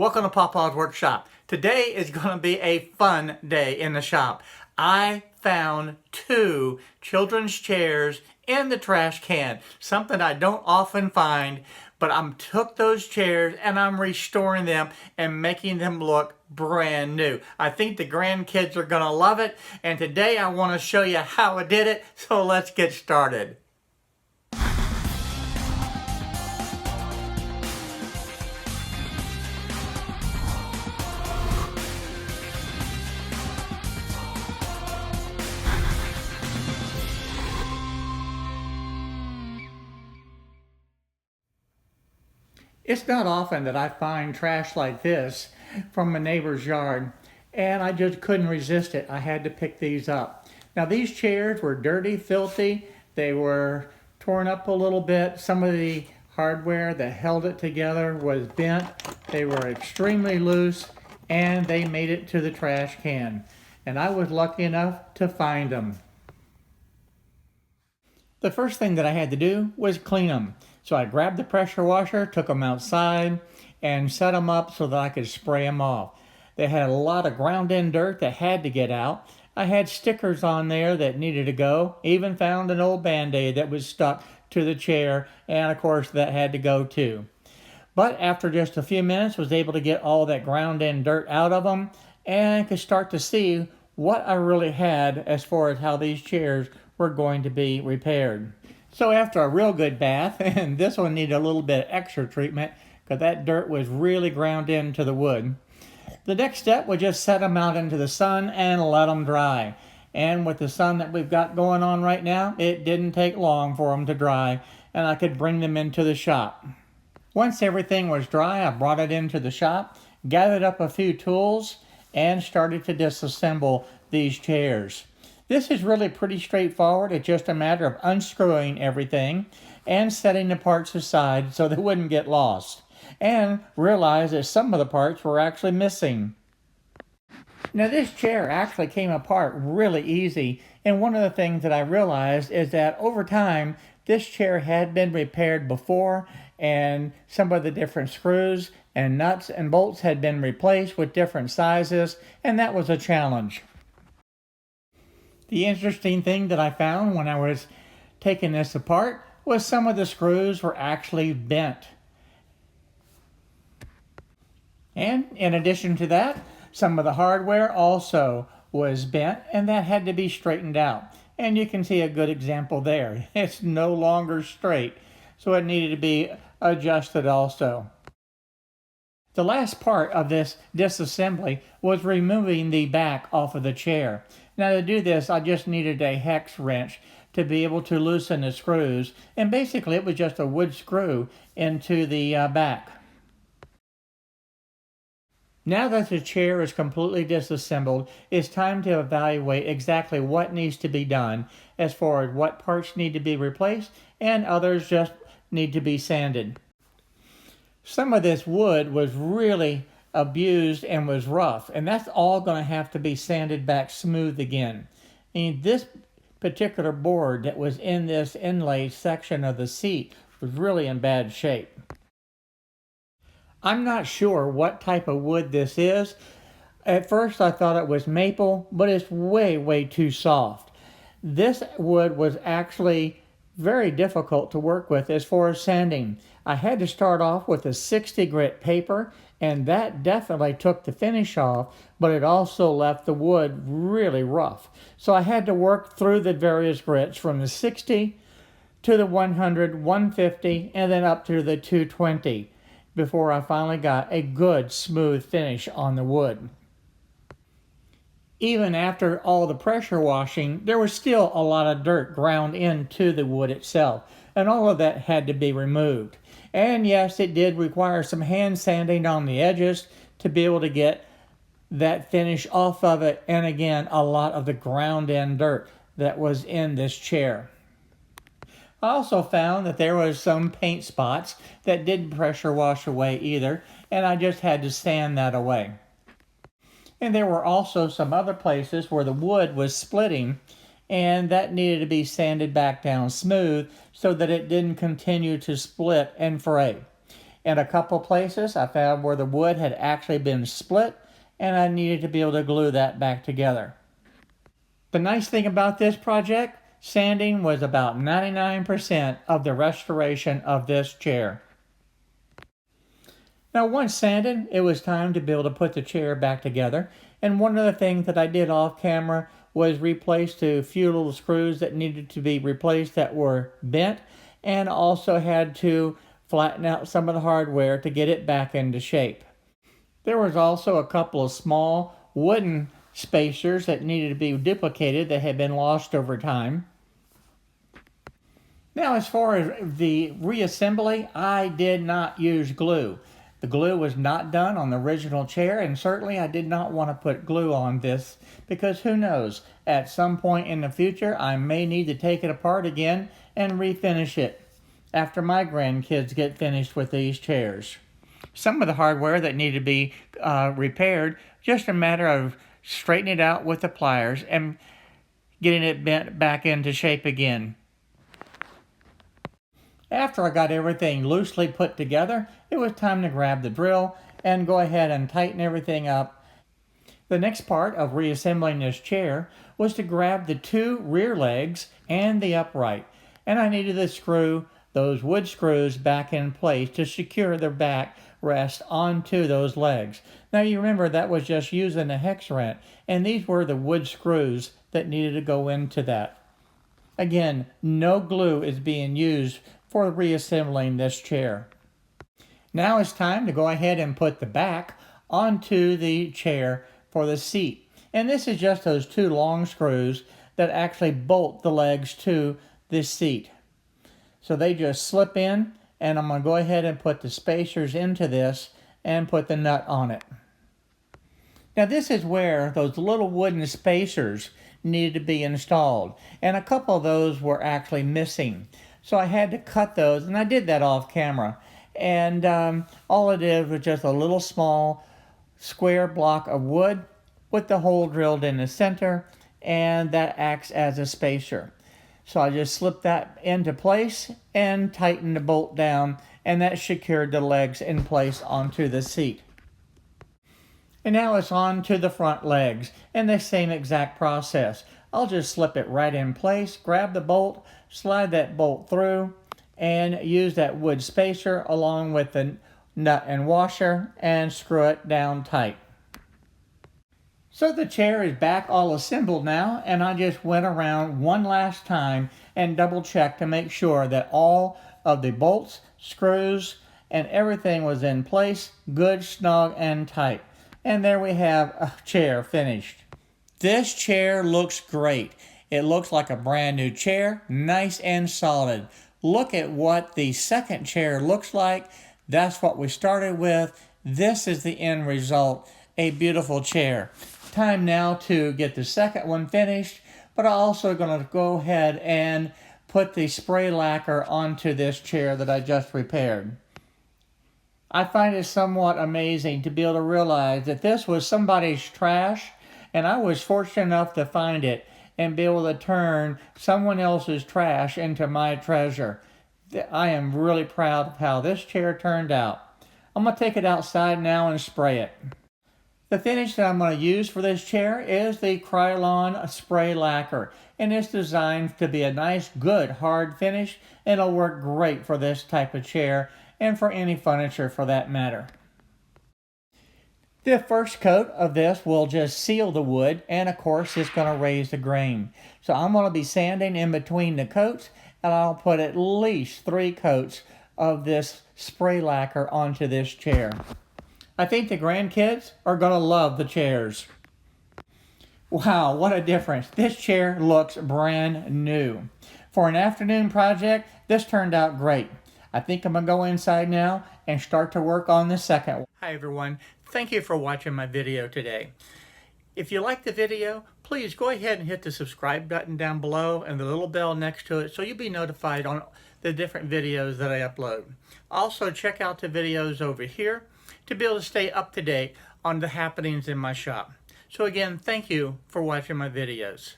Welcome to Papa's Workshop. Today is going to be a fun day in the shop. I found 2 children's chairs in the trash can, something I don't often find, but I took those chairs and I'm restoring them and making them look brand new. I think the grandkids are going to love it, and today I want to show you how I did it, so let's get started. It's not often that I find trash like this from a neighbor's yard, and I just couldn't resist it. I had to pick these up. Now these chairs were dirty, filthy, they were torn up a little bit. Some of the hardware that held it together was bent. They were extremely loose, and they made it to the trash can. And I was lucky enough to find them. The first thing that I had to do was clean them. So I grabbed the pressure washer, took them outside, and set them up so that I could spray them off. They had a lot of ground-in dirt that had to get out. I had stickers on there that needed to go. Even found an old Band-Aid that was stuck to the chair, and of course that had to go too. But after just a few minutes, was able to get all that ground-in dirt out of them, and could start to see what I really had as far as how these chairs were going to be repaired. So after a real good bath, and this one needed a little bit of extra treatment because that dirt was really ground into the wood, the next step was just set them out into the sun and let them dry. And with the sun that we've got going on right now, it didn't take long for them to dry, and I could bring them into the shop. Once everything was dry, I brought it into the shop, gathered up a few tools, and started to disassemble these chairs. This is really pretty straightforward. It's just a matter of unscrewing everything and setting the parts aside so they wouldn't get lost, and realize that some of the parts were actually missing. Now this chair actually came apart really easy, and one of the things that I realized is that over time this chair had been repaired before, and some of the different screws and nuts and bolts had been replaced with different sizes, and that was a challenge. The interesting thing that I found when I was taking this apart was some of the screws were actually bent. And in addition to that, some of the hardware also was bent, and that had to be straightened out. And you can see a good example there. It's no longer straight, so it needed to be adjusted also. The last part of this disassembly was removing the back off of the chair. Now to do this, I just needed a hex wrench to be able to loosen the screws, and basically it was just a wood screw into the back. Now that the chair is completely disassembled, it's time to evaluate exactly what needs to be done as far as what parts need to be replaced and others just need to be sanded. Some of this wood was really abused and was rough, and that's all going to have to be sanded back smooth again. And this particular board that was in this inlay section of the seat was really in bad shape. I'm not sure what type of wood this is. At first I thought it was maple, but it's way too soft. This wood was actually very difficult to work with as far as sanding. I had to start off with a 60 grit paper, and that definitely took the finish off, but it also left the wood really rough. So I had to work through the various grits from the 60 to the 100, 150, and then up to the 220 before I finally got a good smooth finish on the wood. Even after all the pressure washing, there was still a lot of dirt ground into the wood itself, and all of that had to be removed. And yes, it did require some hand sanding on the edges to be able to get that finish off of it, and again, a lot of the ground-in dirt that was in this chair. I also found that there was some paint spots that didn't pressure wash away either, and I just had to sand that away. And there were also some other places where the wood was splitting, and that needed to be sanded back down smooth so that it didn't continue to split and fray. In a couple places, I found where the wood had actually been split, and I needed to be able to glue that back together. The nice thing about this project, sanding was about 99% of the restoration of this chair. Now once sanded, it was time to be able to put the chair back together. And one of the things that I did off camera was replace a few little screws that needed to be replaced that were bent, and also had to flatten out some of the hardware to get it back into shape. There was also a couple of small wooden spacers that needed to be duplicated that had been lost over time. Now as far as the reassembly, I did not use glue. The glue was not done on the original chair, and certainly I did not want to put glue on this because who knows, at some point in the future I may need to take it apart again and refinish it after my grandkids get finished with these chairs. Some of the hardware that needed to be repaired, just a matter of straightening it out with the pliers and getting it bent back into shape again. After I got everything loosely put together, it was time to grab the drill and go ahead and tighten everything up. The next part of reassembling this chair was to grab the two rear legs and the upright, and I needed to screw those wood screws back in place to secure the back rest onto those legs. Now you remember that was just using a hex wrench, and these were the wood screws that needed to go into that. Again, no glue is being used for reassembling this chair. Now it's time to go ahead and put the back onto the chair for the seat. And this is just those two long screws that actually bolt the legs to this seat. So they just slip in, and I'm going to go ahead and put the spacers into this and put the nut on it. Now this is where those little wooden spacers needed to be installed, and a couple of those were actually missing. So I had to cut those, and I did that off camera. And all it did was just a little small square block of wood with the hole drilled in the center, and that acts as a spacer. So I just slipped that into place and tightened the bolt down, and that secured the legs in place onto the seat. And now it's on to the front legs, and the same exact process. I'll just slip it right in place, grab the bolt, slide that bolt through, and use that wood spacer along with the nut and washer and screw it down tight. So the chair is back all assembled now, and I just went around one last time and double checked to make sure that all of the bolts, screws, and everything was in place, good, snug, and tight. And there we have a chair finished. This chair looks great. It looks like a brand new chair, nice and solid. Look at what the second chair looks like. That's what we started with. This is the end result, a beautiful chair. Time now to get the second one finished, but I'm also going to go ahead and put the spray lacquer onto this chair that I just repaired. I find it somewhat amazing to be able to realize that this was somebody's trash, and I was fortunate enough to find it and be able to turn someone else's trash into my treasure. I am really proud of how this chair turned out. I'm going to take it outside now and spray it. The finish that I'm going to use for this chair is the Krylon spray lacquer, and it's designed to be a nice, good, hard finish, and it'll work great for this type of chair and for any furniture for that matter. The first coat of this will just seal the wood, and of course it's going to raise the grain. So I'm going to be sanding in between the coats, and I'll put at least 3 coats of this spray lacquer onto this chair. I think the grandkids are going to love the chairs. Wow, what a difference. This chair looks brand new. For an afternoon project, this turned out great. I think I'm going to go inside now and start to work on the second one. Hi everyone, thank you for watching my video today. If you like the video, please go ahead and hit the subscribe button down below and the little bell next to it so you'll be notified on the different videos that I upload. Also check out the videos over here to be able to stay up to date on the happenings in my shop. So again, thank you for watching my videos.